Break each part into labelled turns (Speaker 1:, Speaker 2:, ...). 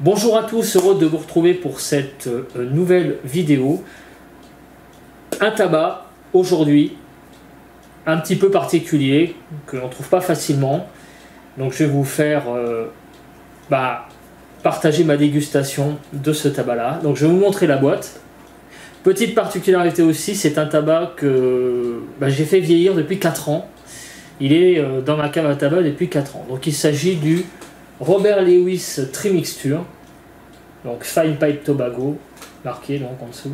Speaker 1: Bonjour à tous, heureux de vous retrouver pour cette nouvelle vidéo. Un tabac aujourd'hui un petit peu particulier que l'on ne trouve pas facilement. Donc je vais vous faire partager ma dégustation de ce tabac là. Donc je vais vous montrer la boîte. Petite particularité aussi, c'est un tabac que j'ai fait vieillir depuis 4 ans. Il est dans ma cave à tabac depuis 4 ans. Donc il s'agit du Robert Lewis Trimixture, donc Fine Pipe Tobacco, marqué donc en dessous.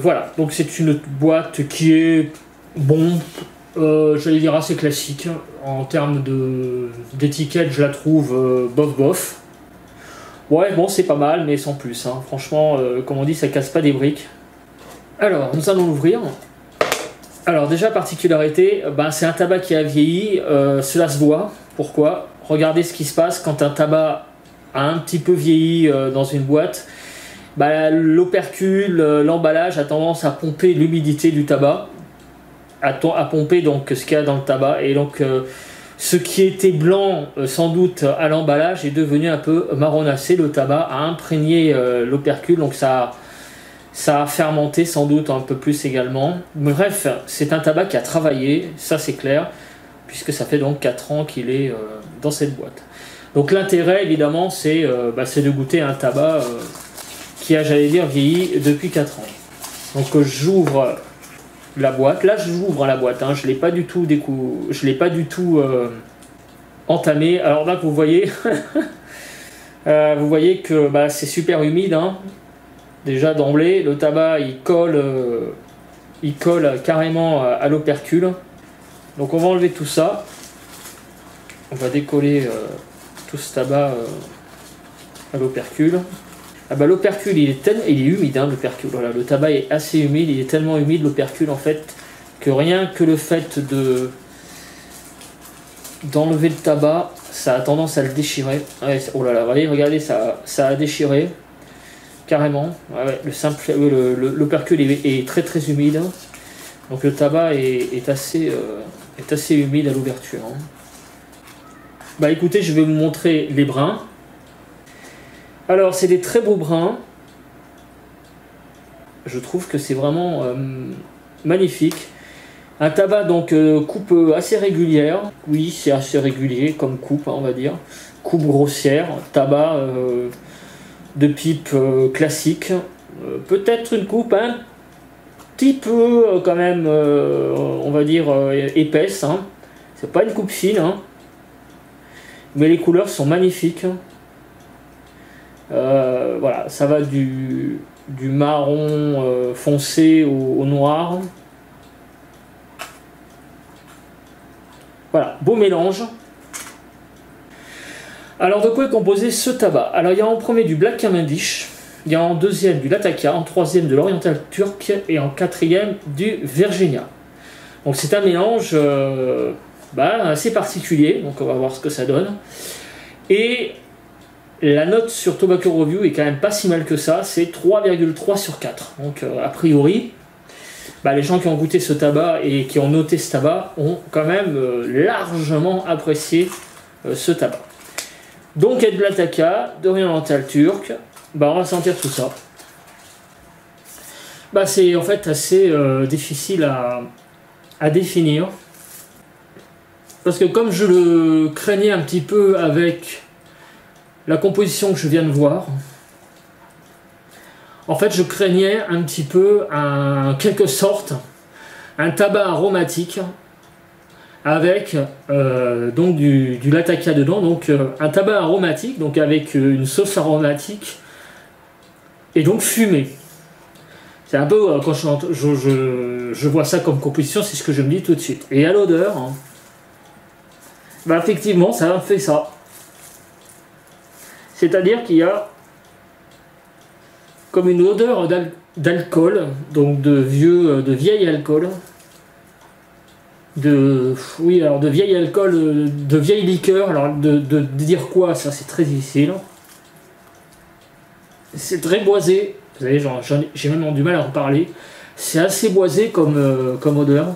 Speaker 1: Voilà, donc c'est une boîte qui est j'allais dire assez classique. En termes d'étiquette, je la trouve bof. Ouais, bon, c'est pas mal, mais sans plus. Hein. Franchement, comme on dit, ça casse pas des briques. Alors, nous allons l'ouvrir. Alors, déjà, particularité, c'est un tabac qui a vieilli. Cela se voit. Pourquoi? Regardez ce qui se passe quand un tabac a un petit peu vieilli dans une boîte. L'opercule, l'emballage a tendance à pomper l'humidité du tabac, à pomper donc ce qu'il y a dans le tabac, et donc ce qui était blanc sans doute à l'emballage est devenu un peu marronacé. Le tabac a imprégné l'opercule, donc ça a fermenté sans doute un peu plus également. Bref, c'est un tabac qui a travaillé, ça c'est clair, puisque ça fait donc 4 ans qu'il est dans cette boîte. Donc l'intérêt évidemment c'est de goûter un tabac qui a, j'allais dire, vieilli depuis 4 ans. Donc j'ouvre la boîte. Là j'ouvre la boîte, hein. Je ne l'ai pas du tout entamé. Alors là vous voyez vous voyez que c'est super humide, hein. Déjà d'emblée le tabac il colle carrément à l'opercule. Donc on va enlever tout ça, on va décoller tout ce tabac à l'opercule. L'opercule il est humide, hein, l'opercule. Voilà, le tabac est assez humide, il est tellement humide l'opercule en fait que rien que le fait d'enlever le tabac, ça a tendance à le déchirer. Ouais, oh là là, regardez, ça a déchiré carrément. Ouais, l'opercule est très très humide, donc le tabac est assez humide à l'ouverture. Hein. Écoutez, je vais vous montrer les brins. Alors c'est des très beaux brins, je trouve que c'est vraiment magnifique. Un tabac donc coupe assez régulière, oui c'est assez régulier comme coupe, hein, on va dire. Coupe grossière, tabac de pipe classique, peut-être une coupe un petit peu quand même, on va dire épaisse, hein. C'est pas une coupe fine, hein. Mais les couleurs sont magnifiques. Voilà, ça va du marron foncé au noir. Voilà, beau mélange. Alors de quoi est composé ce tabac? Alors il y a en premier du Black Cavendish, il y a en deuxième du Latakia, en troisième de l'Oriental Turk et en quatrième du Virginia. Donc c'est un mélange assez particulier, donc on va voir ce que ça donne. Et la note sur Tobacco Review est quand même pas si mal que ça, c'est 3,3 sur 4. Donc a priori, les gens qui ont goûté ce tabac et qui ont noté ce tabac ont quand même largement apprécié ce tabac. Donc il y a de l'Ataka, d'Oriental Turk, on va sentir tout ça. C'est en fait assez difficile à définir. Parce que comme je le craignais un petit peu avec la composition que je viens de voir, en fait je craignais un petit peu en quelque sorte un tabac aromatique avec donc du Latakia dedans, donc un tabac aromatique, donc avec une sauce aromatique et donc fumé. C'est un peu quand je vois ça comme composition, c'est ce que je me dis tout de suite. Et à l'odeur, effectivement ça me fait ça. C'est-à-dire qu'il y a comme une odeur d'alcool, donc de vieil alcool, de vieil alcool, de vieille liqueur. Alors de dire quoi, ça c'est très difficile. C'est très boisé, vous savez, j'ai même du mal à en parler. C'est assez boisé comme odeur.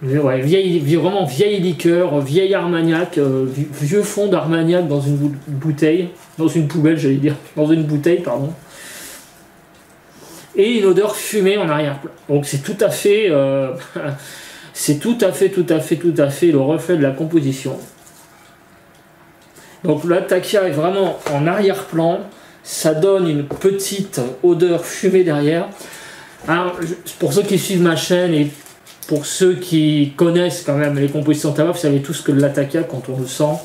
Speaker 1: Ouais, vraiment vieille liqueur, vieille Armagnac, vieux fond d'Armagnac dans une bouteille, dans une poubelle j'allais dire, dans une bouteille pardon. Et une odeur fumée en arrière-plan. Donc c'est tout à fait, c'est tout à fait le reflet de la composition. Donc la Takia est vraiment en arrière-plan, ça donne une petite odeur fumée derrière. Alors, pour ceux qui suivent ma chaîne et pour ceux qui connaissent quand même les compositions de tabac, vous savez tous que le Latakia, quand on le sent,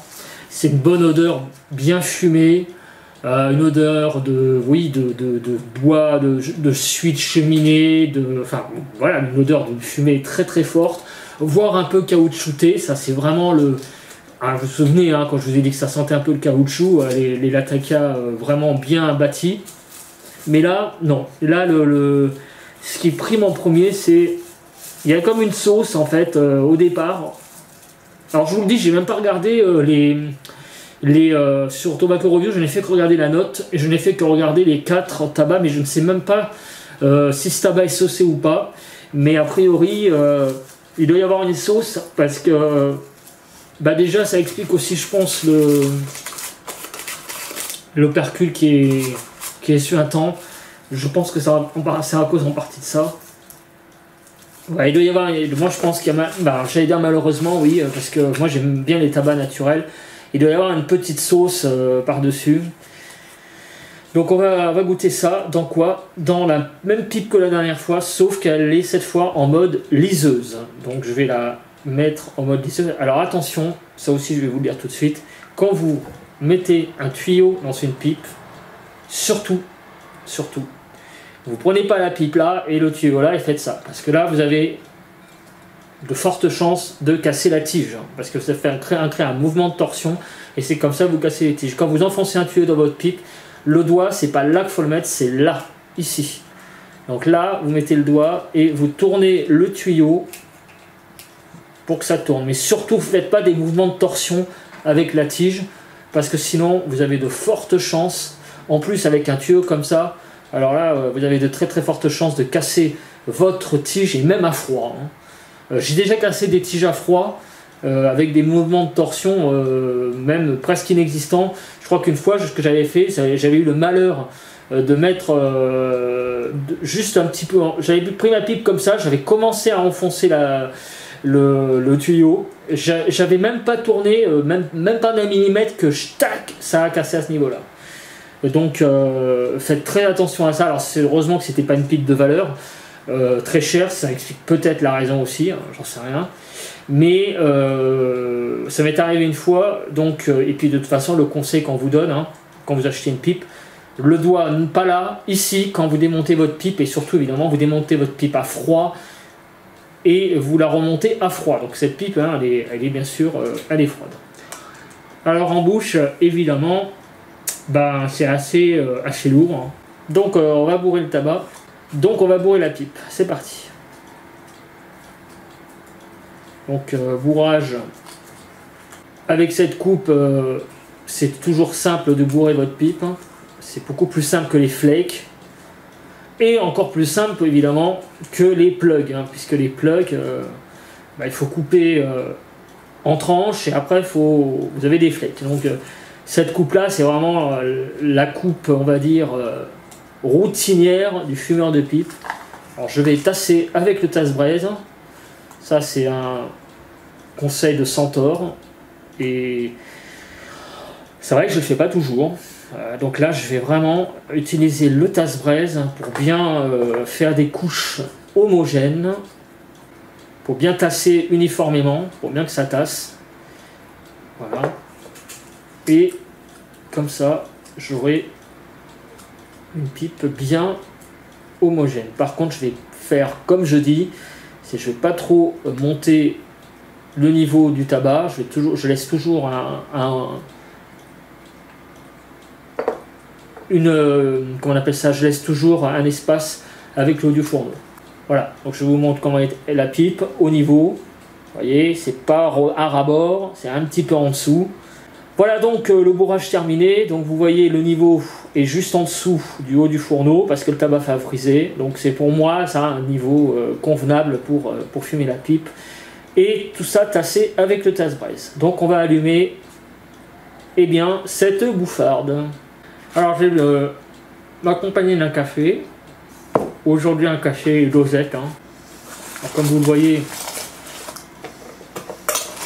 Speaker 1: c'est une bonne odeur bien fumée, une odeur de bois, de suie de cheminée, enfin voilà, une odeur de fumée très très forte, voire un peu caoutchoutée. Ça c'est vraiment le... Ah, vous vous souvenez quand je vous ai dit que ça sentait un peu le caoutchouc, les Latakia vraiment bien bâtis. Mais là, non. Là, ce qui prime en premier, c'est... Il y a comme une sauce en fait au départ. Alors je vous le dis, j'ai même pas regardé sur Tobacco Review, je n'ai fait que regarder la note et je n'ai fait que regarder les 4 tabacs, mais je ne sais même pas si ce tabac est saucé ou pas. Mais a priori, il doit y avoir une sauce parce que déjà ça explique aussi, je pense, l'opercule qui est suintant. Je pense que c'est à cause en partie de ça. Ouais, il doit y avoir, moi je pense qu'il y a, j'allais dire malheureusement oui, parce que moi j'aime bien les tabacs naturels, il doit y avoir une petite sauce par-dessus. Donc on va goûter ça, dans quoi? Dans la même pipe que la dernière fois, sauf qu'elle est cette fois en mode liseuse. Donc je vais la mettre en mode liseuse. Alors attention, ça aussi je vais vous le dire tout de suite, quand vous mettez un tuyau dans une pipe, surtout, vous prenez pas la pipe là et le tuyau là et faites ça. Parce que là, vous avez de fortes chances de casser la tige. Parce que ça fait créer un mouvement de torsion et c'est comme ça que vous cassez les tiges. Quand vous enfoncez un tuyau dans votre pipe, le doigt, c'est pas là qu'il faut le mettre, c'est là, ici. Donc là, vous mettez le doigt et vous tournez le tuyau pour que ça tourne. Mais surtout, ne faites pas des mouvements de torsion avec la tige parce que sinon, vous avez de fortes chances. En plus, avec un tuyau comme ça, alors là, vous avez de très très fortes chances de casser votre tige et même à froid. J'ai déjà cassé des tiges à froid avec des mouvements de torsion même presque inexistants. Je crois qu'une fois, ce que j'avais fait, j'avais eu le malheur de mettre juste un petit peu... J'avais pris ma pipe comme ça, j'avais commencé à enfoncer le tuyau. J'avais même pas tourné, même pas d'un millimètre que tac, ça a cassé à ce niveau-là. Donc faites très attention à ça. Alors c'est heureusement que c'était pas une pipe de valeur très chère, ça explique peut-être la raison aussi, j'en sais rien. Mais ça m'est arrivé une fois, donc et puis de toute façon le conseil qu'on vous donne quand vous achetez une pipe, le doigt pas là, ici quand vous démontez votre pipe et surtout évidemment vous démontez votre pipe à froid et vous la remontez à froid. Donc cette pipe elle est bien sûr elle est froide. Alors en bouche évidemment c'est assez lourd. Donc on va bourrer le tabac. Donc on va bourrer la pipe. C'est parti. Donc bourrage. Avec cette coupe, c'est toujours simple de bourrer votre pipe. C'est beaucoup plus simple que les flakes. Et encore plus simple évidemment que les plugs. Puisque les plugs, il faut couper en tranches et après vous avez des flakes. Donc cette coupe là c'est vraiment la coupe on va dire routinière du fumeur de pipe. Alors je vais tasser avec le tasse-braise. Ça c'est un conseil de Centaure et c'est vrai que je le fais pas toujours. Donc là je vais vraiment utiliser le tasse-braise pour bien faire des couches homogènes, pour bien tasser uniformément, pour bien que ça tasse. Voilà. Et comme ça, j'aurai une pipe bien homogène. Par contre, je vais faire comme je dis, je ne vais pas trop monter le niveau du tabac. Je laisse toujours comment on appelle ça, je laisse toujours un espace avec l'eau du fourneau. Voilà. Donc je vous montre comment est la pipe au niveau. Vous voyez, c'est pas à ras-bord, c'est un petit peu en dessous. Voilà donc le bourrage terminé, donc vous voyez le niveau est juste en dessous du haut du fourneau parce que le tabac fait friser, donc c'est pour moi ça un niveau convenable pour fumer la pipe Et tout ça tassé avec le tasse-braise. Donc on va allumer eh bien, cette bouffarde. Alors je vais m'accompagner d'un café. Aujourd'hui un café dosette. Hein. Alors, comme vous le voyez,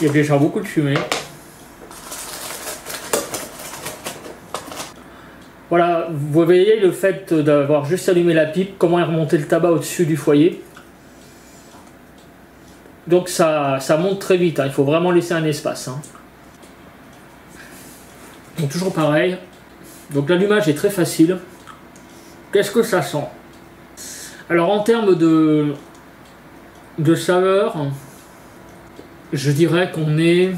Speaker 1: il y a déjà beaucoup de fumée. Voilà, vous voyez le fait d'avoir juste allumé la pipe, comment est remonté le tabac au-dessus du foyer. Donc ça monte très vite, hein. Il faut vraiment laisser un espace. Hein. Donc toujours pareil. Donc l'allumage est très facile. Qu'est-ce que ça sent? Alors en termes de saveur, je dirais qu'on est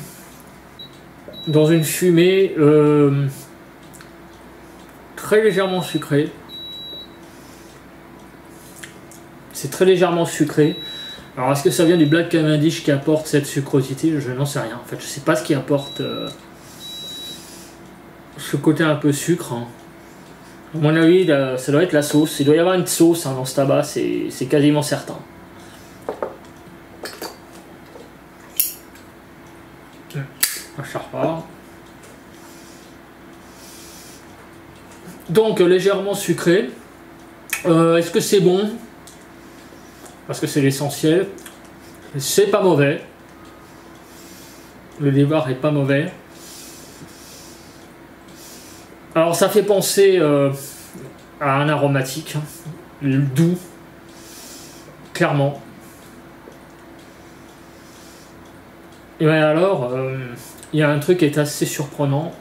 Speaker 1: dans une fumée très légèrement sucrée. C'est très légèrement sucré. Alors est-ce que ça vient du Black Cavendish qui apporte cette sucrosité? Je n'en sais rien. En fait, je sais pas ce qui apporte ce côté un peu sucre. Hein. À mon avis, ça doit être la sauce. Il doit y avoir une sauce hein, dans ce tabac, c'est quasiment certain. Ça repart. Donc légèrement sucré. Est-ce que c'est bon? Parce que c'est l'essentiel. C'est pas mauvais. Le départ est pas mauvais. Alors ça fait penser à un aromatique, doux, clairement. Et bien alors, il y a un truc qui est assez surprenant.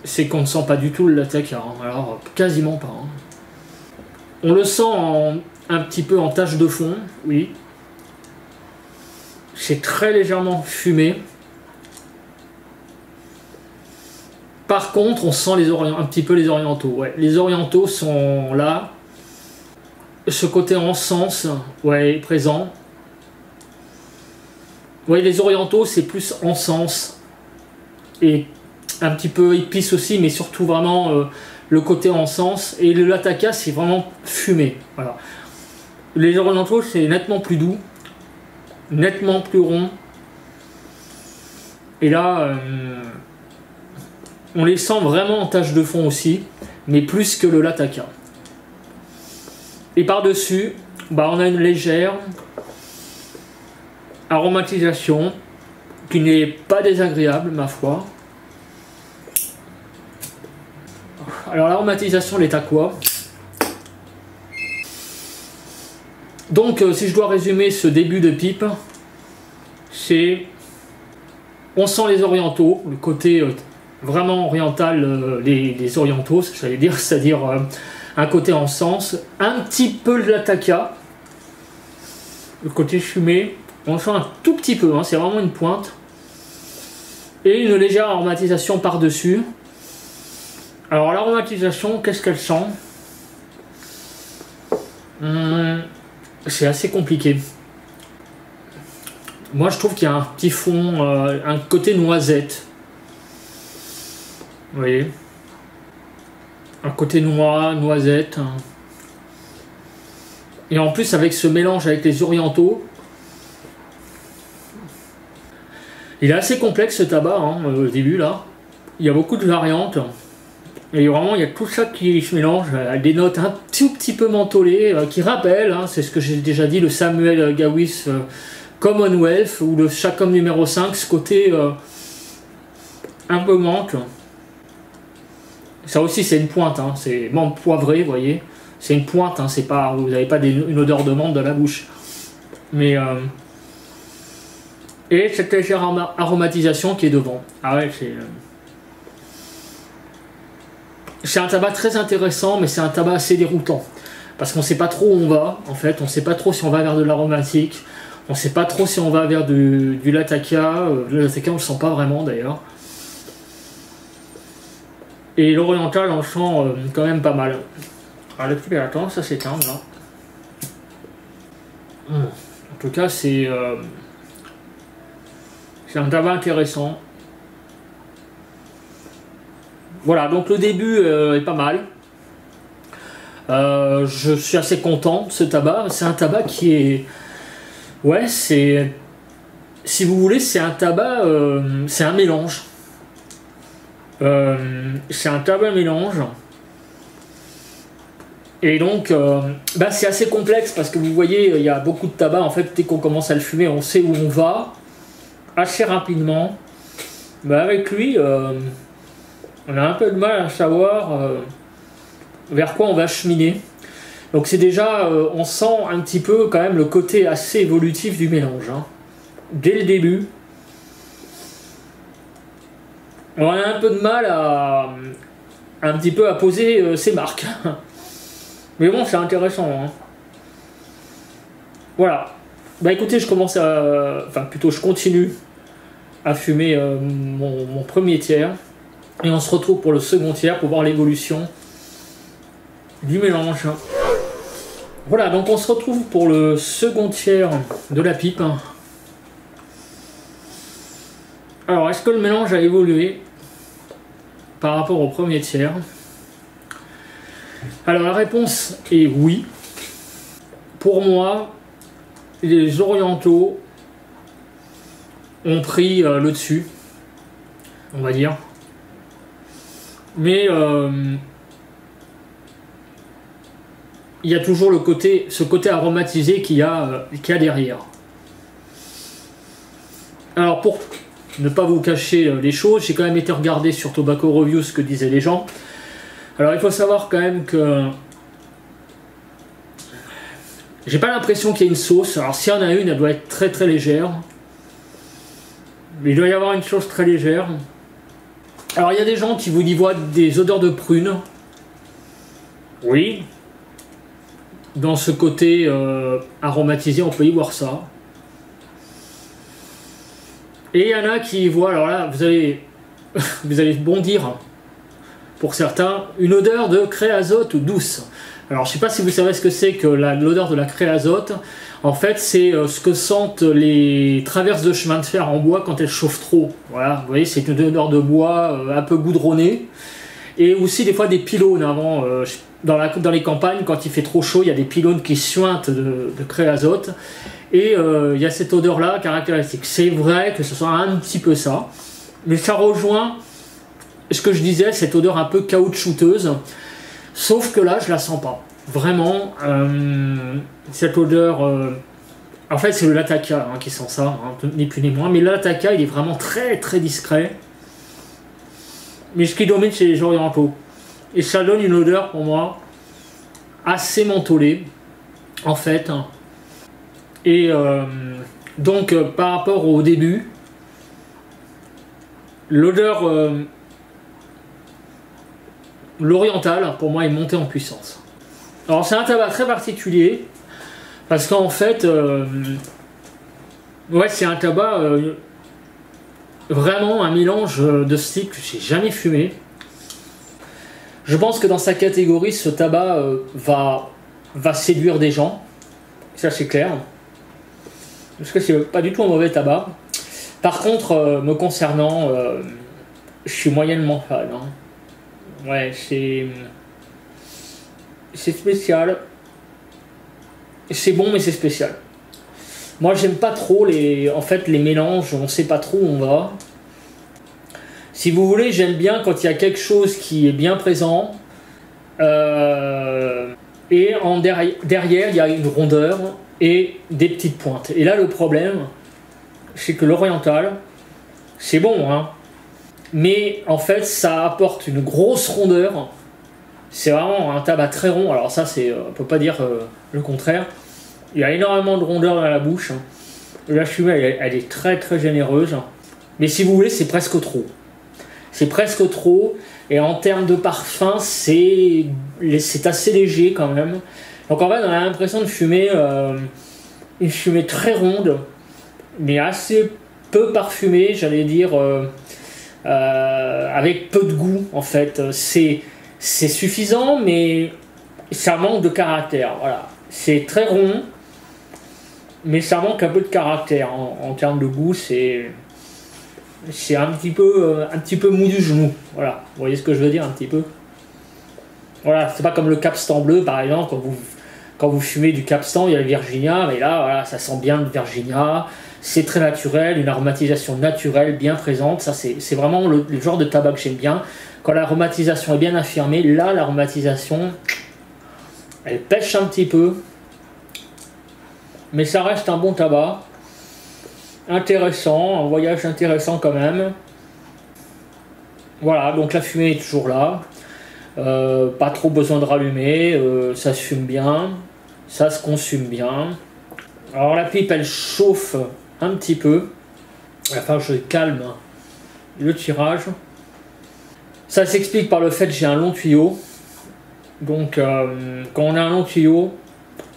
Speaker 1: C'est qu'on ne sent pas du tout le Latakia. Hein. Alors, quasiment pas. Hein. On le sent un petit peu en tache de fond, oui. C'est très légèrement fumé. Par contre, on sent un petit peu les orientaux. Ouais. Les orientaux sont là. Ce côté encens, ouais, est présent. Ouais, les orientaux, c'est plus encens. Et un petit peu épice aussi, mais surtout vraiment le côté encens. Et le Latakia, c'est vraiment fumé. Voilà. Les orientaux, c'est nettement plus doux. Nettement plus rond. Et là... on les sent vraiment en tache de fond aussi, mais plus que le Latakia. Et par-dessus, bah, on a une légère aromatisation qui n'est pas désagréable, ma foi. Alors l'aromatisation, elle est à quoi? Donc, si je dois résumer ce début de pipe, c'est... On sent les orientaux, le côté... vraiment oriental, les orientaux, j'allais dire, c'est-à-dire un côté encens, un petit peu de Latakia, le côté fumé, on sent un tout petit peu, hein, c'est vraiment une pointe, et une légère aromatisation par-dessus. Alors l'aromatisation, qu'est-ce qu'elle sent? C'est assez compliqué. Moi je trouve qu'il y a un petit fond, un côté noisette. Vous voyez, un côté noix, noisette. Et en plus avec ce mélange avec les orientaux, il est assez complexe ce tabac hein, au début là. Il y a beaucoup de variantes. Et vraiment il y a tout ça qui se mélange, des notes un tout petit peu mentholées, qui rappellent, hein, c'est ce que j'ai déjà dit, le Samuel Gawis Commonwealth ou le Chacom numéro 5, ce côté un peu menthe. Ça aussi c'est une pointe, hein. C'est menthe poivrée, vous voyez. C'est une pointe, hein. C'est pas, vous n'avez pas une odeur de menthe dans la bouche. Mais et cette légère aromatisation qui est devant. Ah ouais, c'est un tabac très intéressant, mais c'est un tabac assez déroutant. Parce qu'on ne sait pas trop où on va, en fait. On ne sait pas trop si on va vers de l'aromatique. On ne sait pas trop si on va vers du Latakia. Le Latakia, on ne le sent pas vraiment d'ailleurs. Et l'oriental, on le sent quand même pas mal. Alors le petit pélaton, ça s'éteint là. En tout cas, c'est un tabac intéressant. Voilà, donc le début est pas mal. Je suis assez content de ce tabac. C'est un tabac qui est Ouais, c'est... Si vous voulez, c'est un tabac... c'est un mélange. C'est un tabac mélange. Et donc, bah, c'est assez complexe parce que vous voyez, il y a beaucoup de tabac. En fait, dès qu'on commence à le fumer, on sait où on va assez rapidement. Bah, avec lui, on a un peu de mal à savoir vers quoi on va cheminer. Donc c'est déjà, on sent un petit peu quand même le côté assez évolutif du mélange. Hein. Dès le début, on a un peu de mal à un petit peu à poser ses marques. Mais bon, c'est intéressant. Hein. Voilà. Bah écoutez, je commence à... Enfin, plutôt, je continue à fumer mon premier tiers. Et on se retrouve pour le second tiers pour voir l'évolution du mélange. Voilà, donc on se retrouve pour le second tiers de la pipe. Alors, est-ce que le mélange a évolué par rapport au premier tiers? Alors, la réponse est oui. Pour moi, les orientaux ont pris le dessus, on va dire. Mais il y a toujours ce côté aromatisé qu'il y a derrière. Alors pour ne pas vous cacher les choses, j'ai quand même été regarder sur Tobacco Review ce que disaient les gens. Alors il faut savoir quand même que j'ai pas l'impression qu'il y ait une sauce. Alors s'il y en a une, elle doit être très très légère. Mais il doit y avoir une chose très légère. Alors il y a des gens qui vous y voient des odeurs de prune. Oui. Dans ce côté aromatisé, on peut y voir ça. Et il y en a qui y voient, alors là, vous allez bondir, pour certains, une odeur de créazote douce. Alors je ne sais pas si vous savez ce que c'est que l'odeur de la créazote. En fait, c'est ce que sentent les traverses de chemin de fer en bois quand elles chauffent trop. Voilà, vous voyez, c'est une odeur de bois un peu goudronné. Et aussi des fois des pylônes avant, dans les campagnes, quand il fait trop chaud, il y a des pylônes qui suintent de créazote. Et il y a cette odeur-là caractéristique. C'est vrai que ce soit un petit peu ça. Mais ça rejoint ce que je disais, cette odeur un peu caoutchouteuse. Sauf que là, je la sens pas. Vraiment, cette odeur... en fait, c'est le Latakia qui sent ça, hein, ni plus ni moins. Mais le Latakia, il est vraiment très très discret. Mais ce qui domine, c'est les orientaux. Et ça donne une odeur, pour moi, assez mentholée, en fait. Et donc, par rapport au début, l'odeur... l'oriental, pour moi, est montée en puissance. Alors, c'est un tabac très particulier, parce qu'en fait, ouais, c'est un tabac... vraiment un mélange de styles que j'ai jamais fumé. Je pense que dans sa catégorie, ce tabac va séduire des gens. Ça c'est clair. Parce que c'est pas du tout un mauvais tabac. Par contre, me concernant, je suis moyennement fan. Hein. Ouais, c'est spécial. C'est bon mais c'est spécial. Moi j'aime pas trop les mélanges, on sait pas trop où on va. Si vous voulez, j'aime bien quand il y a quelque chose qui est bien présent et derrière il y a une rondeur et des petites pointes. Et là le problème, c'est que l'oriental, c'est bon, hein, mais en fait ça apporte une grosse rondeur. C'est vraiment un tabac très rond, alors ça c'est, on peut pas dire le contraire. Il y a énormément de rondeur dans la bouche. La fumée, elle est très très généreuse. Mais si vous voulez, c'est presque trop. C'est presque trop. Et en termes de parfum, c'est assez léger quand même. Donc en fait, on a l'impression de fumer une fumée très ronde, mais assez peu parfumée, j'allais dire, avec peu de goût en fait. C'est suffisant, mais ça manque de caractère. Voilà. C'est très rond. Mais ça manque un peu de caractère en termes de goût, c'est un petit peu mou du genou. Voilà, vous voyez ce que je veux dire un petit peu. Voilà, c'est pas comme le Capstan bleu par exemple, Quand vous fumez du Capstan, il y a le Virginia, mais là, voilà, ça sent bien le Virginia. C'est très naturel, une aromatisation naturelle, bien présente. Ça, c'est vraiment le genre de tabac que j'aime bien. Quand l'aromatisation est bien affirmée, là, l'aromatisation, elle pêche un petit peu. Mais ça reste un bon tabac. Intéressant, un voyage intéressant quand même. Voilà, donc la fumée est toujours là. Pas trop besoin de rallumer. Ça se fume bien. Ça se consume bien. Alors la pipe, elle chauffe un petit peu. Enfin, je calme le tirage. Ça s'explique par le fait que j'ai un long tuyau. Donc, quand on a un long tuyau,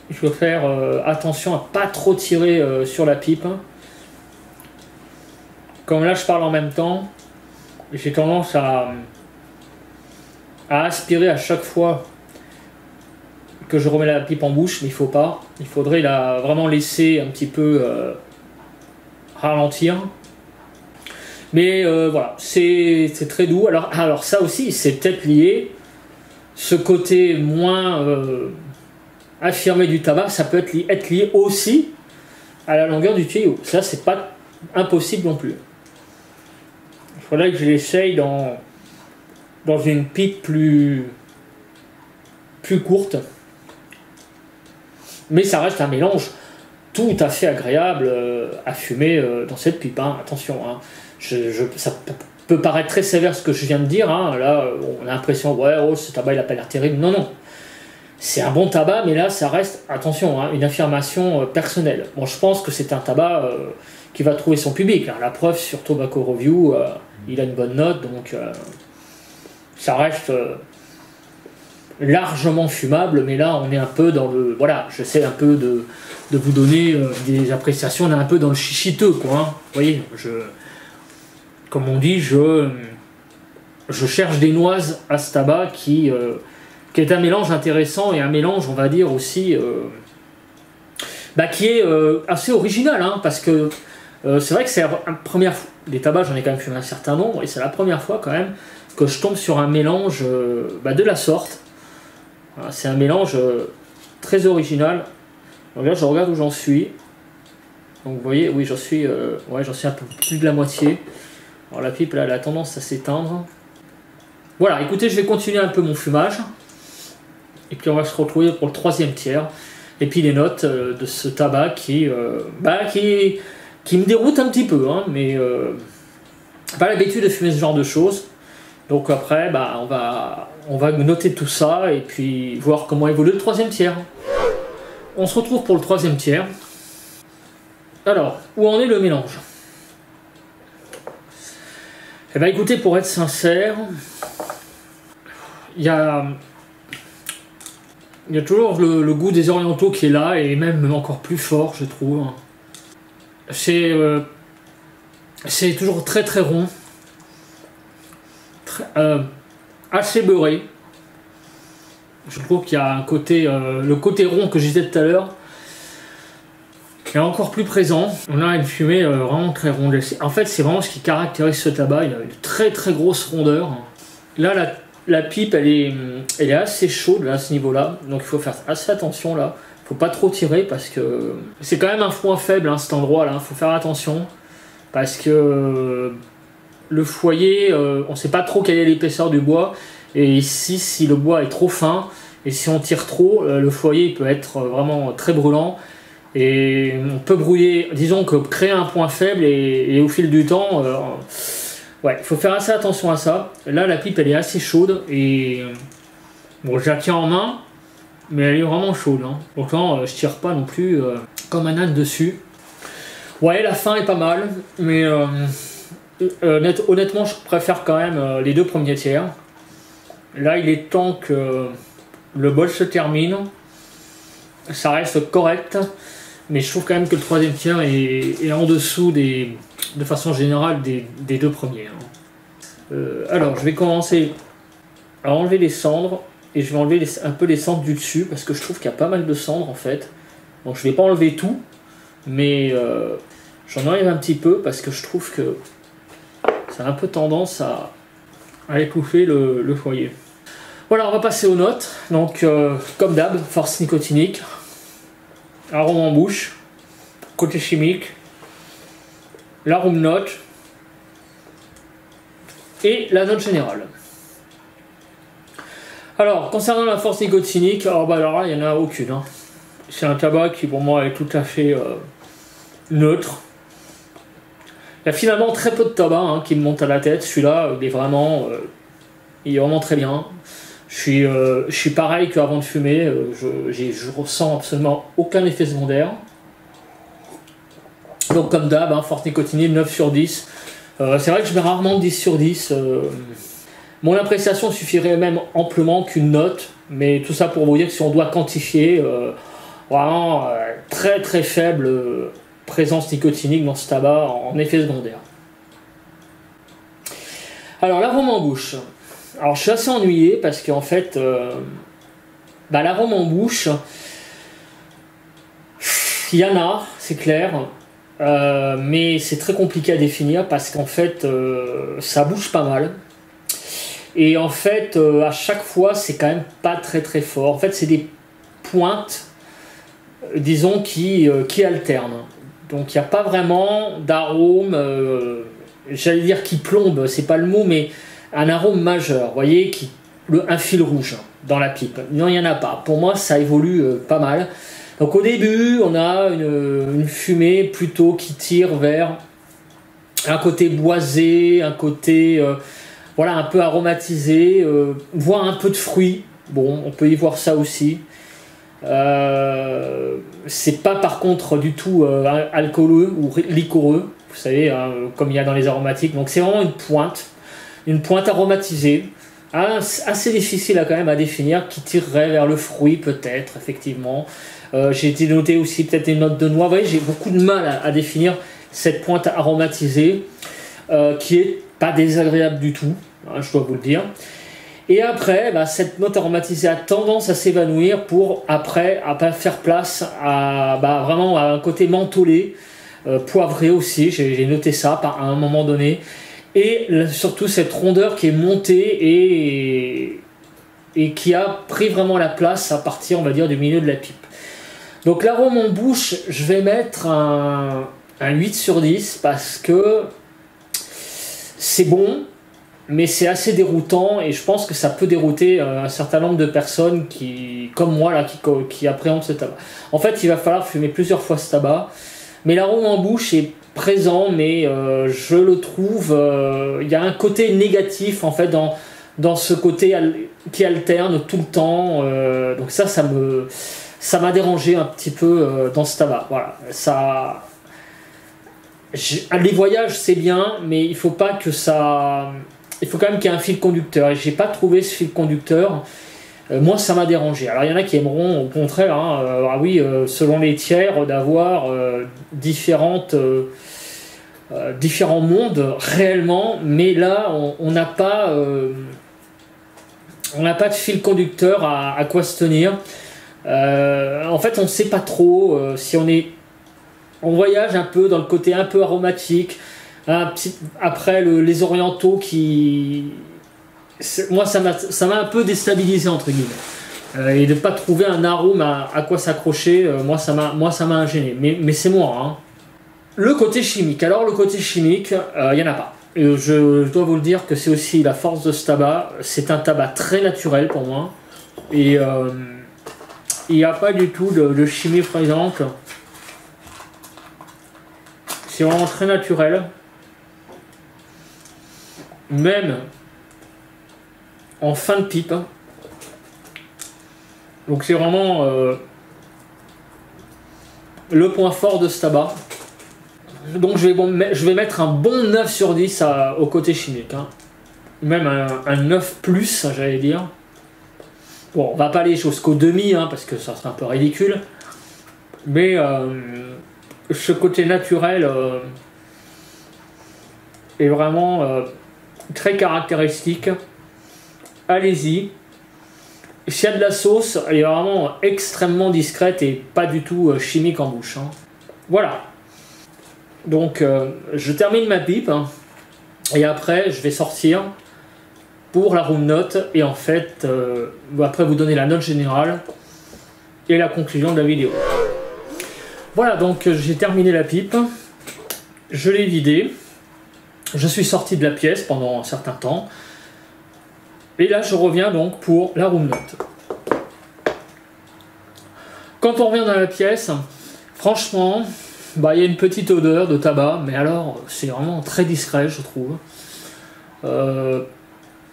Speaker 1: il faut faire attention à pas trop tirer sur la pipe. Comme là, je parle en même temps, j'ai tendance à aspirer à chaque fois que je remets la pipe en bouche, mais il faut pas. Il faudrait vraiment laisser un petit peu ralentir. Mais voilà, c'est très doux. Alors ça aussi, c'est peut-être lié. Ce côté moins affirmé du tabac, ça peut être lié aussi à la longueur du tuyau. Ça, c'est pas impossible non plus. Il faudrait que je l'essaye dans une pipe plus courte. Mais ça reste un mélange tout à fait agréable à fumer dans cette pipe. Hein. Attention, hein. Ça peut paraître très sévère ce que je viens de dire. Hein. Là, on a l'impression, ouais, oh, ce tabac il n'a pas l'air terrible. Non, non. C'est un bon tabac, mais là, ça reste, attention, hein, une affirmation personnelle. Bon, je pense que c'est un tabac qui va trouver son public. Hein. La preuve, sur Tobacco Review, il a une bonne note, donc ça reste largement fumable, mais là, on est un peu dans le... Voilà, j'essaie un peu de vous donner des appréciations, on est un peu dans le chichiteux, quoi. Hein. Vous voyez, comme on dit, je cherche des noises à ce tabac qui est un mélange intéressant et un mélange, on va dire, aussi qui est assez original, hein, parce que c'est vrai que c'est la première fois, des tabacs, j'en ai quand même fumé un certain nombre, et c'est la première fois quand même que je tombe sur un mélange de la sorte. Voilà, c'est un mélange très original. Donc là, je regarde où j'en suis. Donc vous voyez, oui, j'en suis un peu plus de la moitié. Alors la pipe, là, elle a tendance à s'éteindre. Voilà, écoutez, je vais continuer un peu mon fumage. Et puis on va se retrouver pour le troisième tiers. Et puis les notes de ce tabac qui me déroute un petit peu, hein, mais pas l'habitude de fumer ce genre de choses. Donc après, on va noter tout ça et puis voir comment évolue le troisième tiers. On se retrouve pour le troisième tiers. Alors, où en est le mélange? Eh bien écoutez, pour être sincère, il y a toujours le goût des orientaux qui est là, et même encore plus fort, je trouve. C'est toujours très très rond, assez beurré. Je trouve qu'il y a un côté, le côté rond que je disais tout à l'heure, qui est encore plus présent. On a une fumée vraiment très ronde. En fait, c'est vraiment ce qui caractérise ce tabac. Il a une très très grosse rondeur. Là, la pipe, elle est assez chaude là, à ce niveau-là. Donc il faut faire assez attention là. Il ne faut pas trop tirer parce que c'est quand même un point faible, hein, cet endroit-là. Il faut faire attention parce que le foyer, on ne sait pas trop quelle est l'épaisseur du bois. Et ici, si le bois est trop fin et si on tire trop, le foyer peut être vraiment très brûlant. Et on peut brouiller, disons que créer un point faible et au fil du temps, ouais, il faut faire assez attention à ça. Là, la pipe, elle est assez chaude et bon, je la tiens en main, mais elle est vraiment chaude. Hein. Pourtant, je tire pas non plus comme un âne dessus. Ouais, la fin est pas mal, mais honnêtement, je préfère quand même les deux premiers tiers. Là, il est temps que le bol se termine. Ça reste correct. Mais je trouve quand même que le troisième tiers est en dessous de façon générale des deux premiers. Hein. Alors, je vais commencer à enlever les cendres et je vais enlever un peu les cendres du dessus parce que je trouve qu'il y a pas mal de cendres en fait. Donc, je ne vais pas enlever tout, mais j'en enlève un petit peu parce que je trouve que ça a un peu tendance à étouffer le foyer. Voilà, on va passer aux notes. Donc, comme d'hab, force nicotinique, arôme en bouche, côté chimique, l'arôme note et la note générale. Alors, concernant la force nicotinique, alors là, il n'y en a aucune. Hein. C'est un tabac qui, pour moi, est tout à fait neutre. Il y a finalement très peu de tabac qui me monte à la tête. Celui-là, il est vraiment très bien. Je suis pareil qu'avant de fumer. Je ressens absolument aucun effet secondaire. Donc, comme d'hab, force nicotinique, 9 sur 10. C'est vrai que je mets rarement 10 sur 10. Mon appréciation suffirait même amplement qu'une note. Mais tout ça pour vous dire que si on doit quantifier, vraiment très très faible présence nicotinique dans ce tabac en effet secondaire. Alors l'arôme en bouche. Alors je suis assez ennuyé parce qu'en fait l'arôme en bouche, il y en a, c'est clair, mais c'est très compliqué à définir parce qu'en fait ça bouge pas mal. Et en fait à chaque fois c'est quand même pas très très fort. En fait c'est des pointes, disons, qui alternent. Donc il n'y a pas vraiment d'arôme, j'allais dire qui plombe, c'est pas le mot, mais un arôme majeur, vous voyez, un fil rouge dans la pipe. Non, il n'y en a pas. Pour moi, ça évolue pas mal. Donc au début, on a une fumée plutôt qui tire vers un côté boisé, un côté voilà, un peu aromatisé, voire un peu de fruits. Bon, on peut y voir ça aussi. C'est pas par contre du tout alcooleux ou liquoreux, vous savez, comme il y a dans les aromatiques. Donc c'est vraiment une pointe aromatisée, assez difficile quand même à définir, qui tirerait vers le fruit peut-être, effectivement. J'ai été noté aussi peut-être une note de noix. Vous voyez, j'ai beaucoup de mal à définir cette pointe aromatisée qui est pas désagréable du tout, je dois vous le dire. Et après, cette note aromatisée a tendance à s'évanouir pour après faire place à vraiment à un côté mentholé, poivré aussi, j'ai noté ça à un moment donné. Et surtout cette rondeur qui est montée et qui a pris vraiment la place à partir, on va dire, du milieu de la pipe. Donc l'arôme en bouche, je vais mettre un 8 sur 10 parce que c'est bon, mais c'est assez déroutant et je pense que ça peut dérouter un certain nombre de personnes comme moi là, qui appréhendent ce tabac. En fait, il va falloir fumer plusieurs fois ce tabac, mais l'arôme en bouche est présent, mais je le trouve, il y a un côté négatif en fait dans ce côté qui alterne tout le temps. Donc ça m'a dérangé un petit peu dans ce tabac. Voilà, ça. Les voyages c'est bien, mais il faut pas que ça. Il faut quand même qu'il y ait un fil conducteur et j'ai pas trouvé ce fil conducteur. Moi ça m'a dérangé. Alors il y en a qui aimeront au contraire, selon les tiers, d'avoir différents mondes réellement, mais là on n'a pas de fil conducteur à quoi se tenir. En fait on ne sait pas trop si on voyage un peu dans le côté un peu aromatique. Après les orientaux moi ça m'a un peu déstabilisé entre guillemets et de ne pas trouver un arôme à quoi s'accrocher, moi ça m'a gêné, mais c'est moi. Le côté chimique, alors le côté chimique il n'y en a pas, et je dois vous le dire que c'est aussi la force de ce tabac. C'est un tabac très naturel pour moi et il n'y a pas du tout de chimie présente. C'est vraiment très naturel. Même en fin de pipe. Donc c'est vraiment le point fort de ce tabac. Donc je vais mettre un bon 9 sur 10 au côté chimique. Même un 9 plus, j'allais dire. Bon, on va pas aller jusqu'au demi, parce que ça serait un peu ridicule. Mais ce côté naturel est vraiment très caractéristique. Allez-y. S'il y a de la sauce, elle est vraiment extrêmement discrète et pas du tout chimique en bouche. Voilà. Donc je termine ma pipe et après je vais sortir pour la room note et en fait après vous donner la note générale et la conclusion de la vidéo. Voilà, donc j'ai terminé la pipe, je l'ai vidée, je suis sorti de la pièce pendant un certain temps et là je reviens donc pour la room note. Quand on revient dans la pièce, franchement, bah, il y a une petite odeur de tabac, mais alors c'est vraiment très discret je trouve.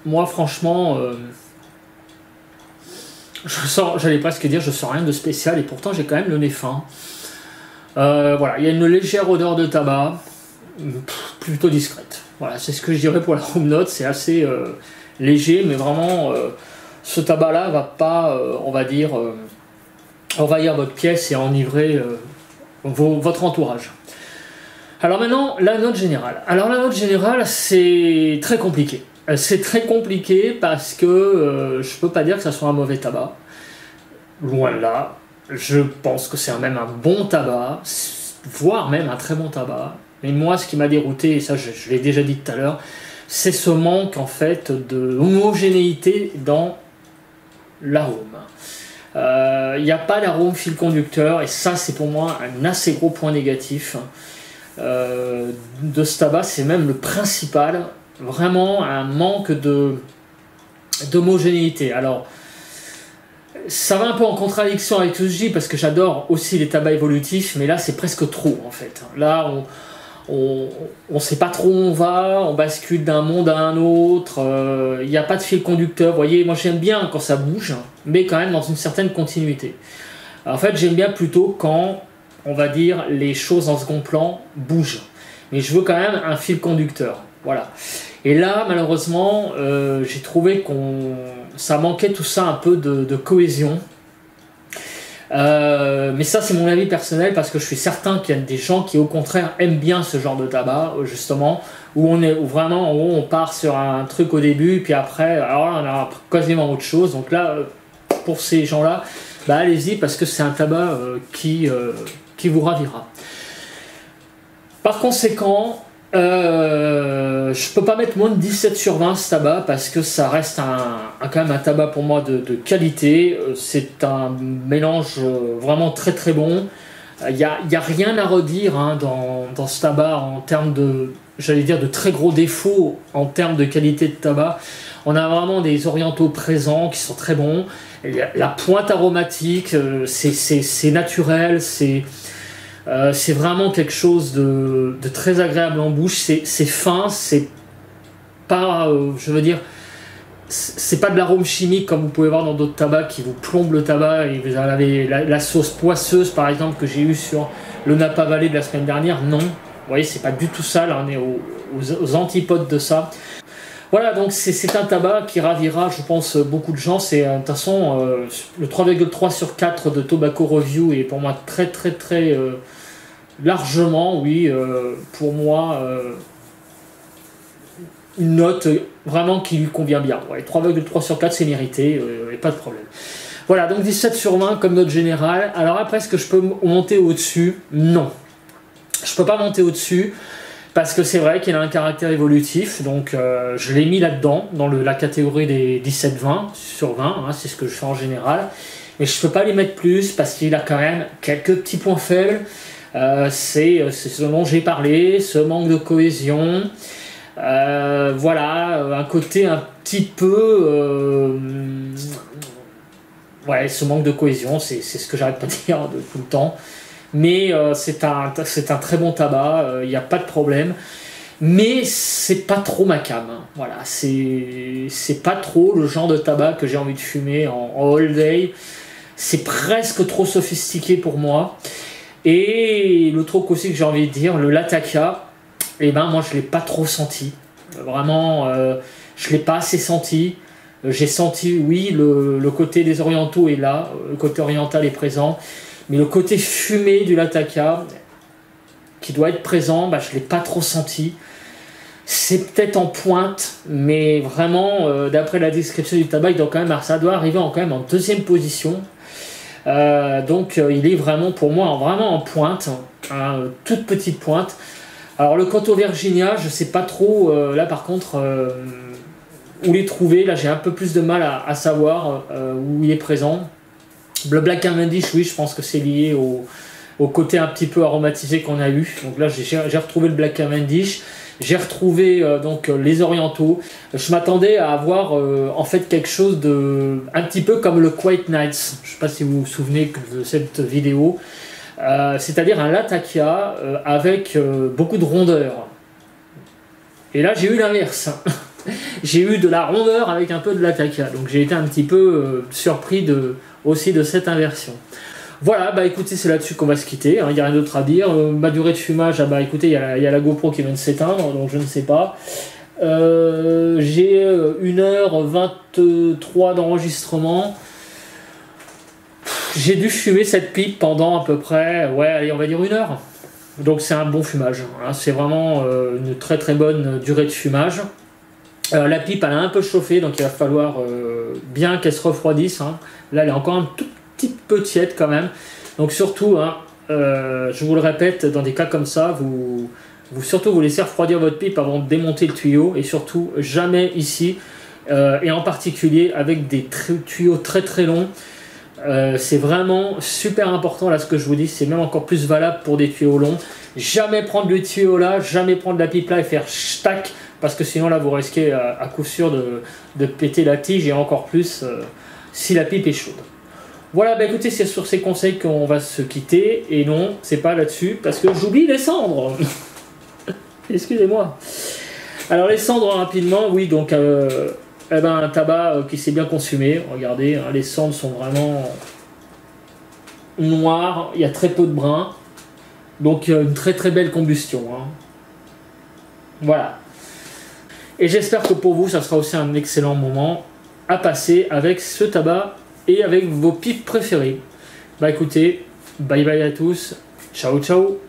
Speaker 1: Moi franchement, j'allais presque dire je sens rien de spécial et pourtant j'ai quand même le nez fin. Voilà, il y a une légère odeur de tabac, plutôt discrète. Voilà, c'est ce que je dirais pour la room note, c'est assez léger, mais vraiment ce tabac là va pas, on va dire, envahir votre pièce et enivrer votre entourage. Alors maintenant, la note générale. Alors la note générale, c'est très compliqué. C'est très compliqué parce que je peux pas dire que ça soit un mauvais tabac. Loin de là. Je pense que c'est même un bon tabac, voire même un très bon tabac. Mais moi, ce qui m'a dérouté, et ça je l'ai déjà dit tout à l'heure, c'est ce manque en fait de homogénéité dans l'arôme. Il n'y a pas d'arôme fil conducteur et ça c'est pour moi un assez gros point négatif de ce tabac, c'est même le principal, vraiment un manque d'homogénéité. Alors ça va un peu en contradiction avec tout ce que je dis parce que j'adore aussi les tabacs évolutifs, mais là c'est presque trop en fait. Là on sait pas trop où on va, on bascule d'un monde à un autre, il n'y a pas de fil conducteur, vous voyez, moi j'aime bien quand ça bouge, mais quand même dans une certaine continuité. En fait j'aime bien plutôt quand, on va dire, les choses en second plan bougent, mais je veux quand même un fil conducteur, voilà. Et là malheureusement j'ai trouvé ça manquait tout ça un peu de cohésion. Mais ça c'est mon avis personnel parce que je suis certain qu'il y a des gens qui au contraire aiment bien ce genre de tabac justement où vraiment on part sur un truc au début puis après alors là, on a quasiment autre chose, donc là pour ces gens là bah, allez-y parce que c'est un tabac qui vous ravira. Par conséquent je peux pas mettre moins de 17 sur 20 ce tabac parce que ça reste quand même un tabac pour moi de qualité. C'est un mélange vraiment très très bon. Il y a rien à redire hein, dans ce tabac en termes de, j'allais dire, de très gros défauts en termes de qualité de tabac. On a vraiment des orientaux présents qui sont très bons. La pointe aromatique, c'est naturel, c'est vraiment quelque chose de très agréable en bouche, c'est fin, c'est pas, je veux dire, c'est pas de l'arôme chimique comme vous pouvez voir dans d'autres tabacs qui vous plombent le tabac et vous avez la sauce poisseuse par exemple que j'ai eu sur le Napa Valley de la semaine dernière, non, vous voyez c'est pas du tout ça, là on est aux antipodes de ça. Voilà, donc c'est un tabac qui ravira, je pense, beaucoup de gens. C'est de toute façon le 3,3 sur 4 de Tobacco Review est pour moi très très très largement, oui, pour moi, une note vraiment qui lui convient bien. Ouais, 3,3 sur 4 c'est mérité, et pas de problème. Voilà, donc 17 sur 20 comme note générale. Alors après, est-ce que je peux monter au-dessus? Non. Je peux pas monter au-dessus. Parce que c'est vrai qu'il a un caractère évolutif, donc je l'ai mis là-dedans, dans la catégorie des 17-20 sur 20, hein, c'est ce que je fais en général. Mais je ne peux pas les mettre plus parce qu'il a quand même quelques petits points faibles. C'est ce dont j'ai parlé, ce manque de cohésion. Voilà, un côté un petit peu... ouais, ce manque de cohésion, c'est ce que j'arrête pas de dire de tout le temps. Mais c'est un très bon tabac, il n'y a pas de problème. Mais c'est pas trop ma cam. Hein. Voilà, c'est pas trop le genre de tabac que j'ai envie de fumer en all day. C'est presque trop sophistiqué pour moi. Et le truc aussi que j'ai envie de dire, le Latakia, eh ben moi je l'ai pas trop senti. Vraiment, je l'ai pas assez senti. J'ai senti, oui, le côté des orientaux est là, le côté oriental est présent. Mais le côté fumé du Latakia, qui doit être présent, bah, je ne l'ai pas trop senti. C'est peut-être en pointe, mais vraiment, d'après la description du tabac, ça doit arriver quand même en deuxième position. Donc il est vraiment, pour moi, vraiment en pointe, hein, toute petite pointe. Alors le Coto Virginia, je ne sais pas trop, là par contre, où les trouver. Là j'ai un peu plus de mal à savoir où il est présent. Le Black Cavendish, oui, je pense que c'est lié au côté un petit peu aromatisé qu'on a eu. Donc là j'ai retrouvé le Black Cavendish. J'ai retrouvé donc les orientaux. Je m'attendais à avoir en fait quelque chose de un petit peu comme le Quiet Nights. Je ne sais pas si vous vous souvenez de cette vidéo. C'est-à-dire un Latakia avec beaucoup de rondeur. Et là j'ai eu l'inverse. J'ai eu de la rondeur avec un peu de Latakia. Donc j'ai été un petit peu surpris aussi de cette inversion. Voilà, bah écoutez, c'est là-dessus qu'on va se quitter, hein, il n'y a rien d'autre à dire. Ma durée de fumage, ah bah écoutez, il y a la GoPro qui vient de s'éteindre, donc je ne sais pas. J'ai 1h23 d'enregistrement. J'ai dû fumer cette pipe pendant à peu près, ouais, allez, on va dire 1 heure. Donc c'est un bon fumage, hein, c'est vraiment une très très bonne durée de fumage. La pipe, elle a un peu chauffé, donc il va falloir bien qu'elle se refroidisse. Hein. Là, elle est encore un tout petit peu tiède quand même. Donc surtout, hein, je vous le répète, dans des cas comme ça, vous laissez refroidir votre pipe avant de démonter le tuyau. Et surtout, jamais ici, et en particulier avec des tuyaux très très longs. C'est vraiment super important là ce que je vous dis, c'est même encore plus valable pour des tuyaux longs. Jamais prendre le tuyau là, jamais prendre la pipe là et faire tac, parce que sinon là vous risquez à coup sûr de péter la tige et encore plus si la pipe est chaude. Voilà, bah écoutez, c'est sur ces conseils qu'on va se quitter, et non, c'est pas là-dessus, parce que j'oublie les cendres. Excusez-moi. Alors les cendres rapidement, oui, donc eh ben, un tabac qui s'est bien consumé, regardez, hein, les cendres sont vraiment noires, il y a très peu de brun, donc une très très belle combustion. Hein. Voilà. Et j'espère que pour vous, ça sera aussi un excellent moment à passer avec ce tabac et avec vos pipes préférées. Bah écoutez, bye bye à tous, ciao ciao.